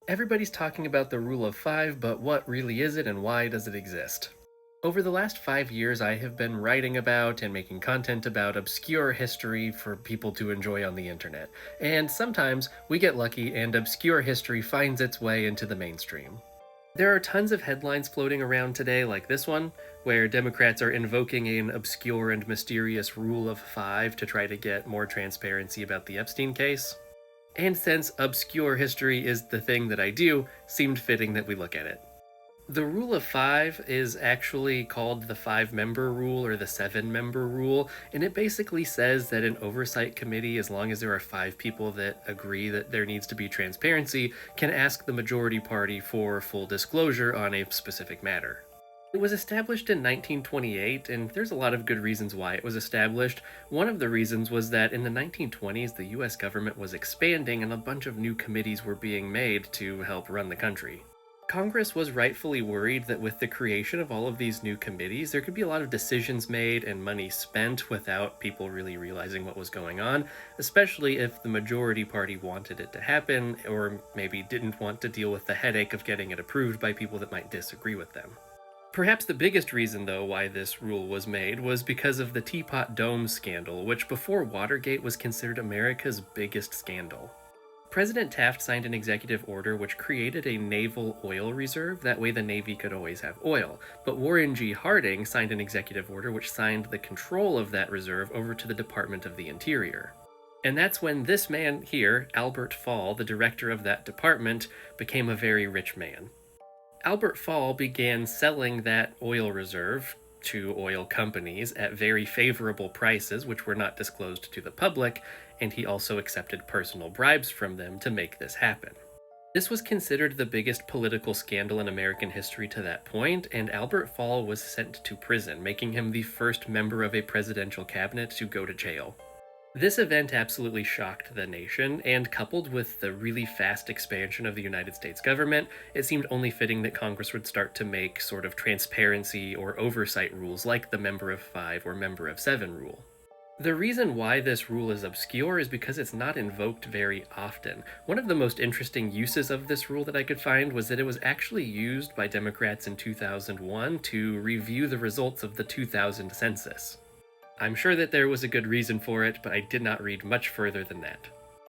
Everybody's talking about the rule of five, but what really is it and why does it exist? Over the last 5 years, I have been writing about and making content about obscure history for people to enjoy on the internet. And sometimes we get lucky and obscure history finds its way into the mainstream. There are tons of headlines floating around today, like this one, where Democrats are invoking an obscure and mysterious rule of five to try to get more transparency about the Epstein case. And since obscure history is the thing that I do, seemed fitting that we look at it. The rule of five is actually called the five member rule or the seven member rule, and it basically says that an oversight committee, as long as there are five people that agree that there needs to be transparency, can ask the majority party for full disclosure on a specific matter. It was established in 1928, and there's a lot of good reasons why it was established. One of the reasons was that in the 1920s, the US government was expanding and a bunch of new committees were being made to help run the country. Congress was rightfully worried that with the creation of all of these new committees, there could be a lot of decisions made and money spent without people really realizing what was going on, especially if the majority party wanted it to happen, or maybe didn't want to deal with the headache of getting it approved by people that might disagree with them. Perhaps the biggest reason, though, why this rule was made was because of the Teapot Dome scandal, which before Watergate was considered America's biggest scandal. President Taft signed an executive order which created a naval oil reserve, that way the Navy could always have oil. But Warren G. Harding signed an executive order which signed the control of that reserve over to the Department of the Interior. And that's when this man here, Albert Fall, the director of that department, became a very rich man. Albert Fall began selling that oil reserve to oil companies at very favorable prices, which were not disclosed to the public, and he also accepted personal bribes from them to make this happen. This was considered the biggest political scandal in American history to that point, and Albert Fall was sent to prison, making him the first member of a presidential cabinet to go to jail. This event absolutely shocked the nation, and coupled with the really fast expansion of the United States government, it seemed only fitting that Congress would start to make sort of transparency or oversight rules like the member of five or member of seven rule. The reason why this rule is obscure is because it's not invoked very often. One of the most interesting uses of this rule that I could find was that it was actually used by Democrats in 2001 to review the results of the 2000 census. I'm sure that there was a good reason for it, but I did not read much further than that.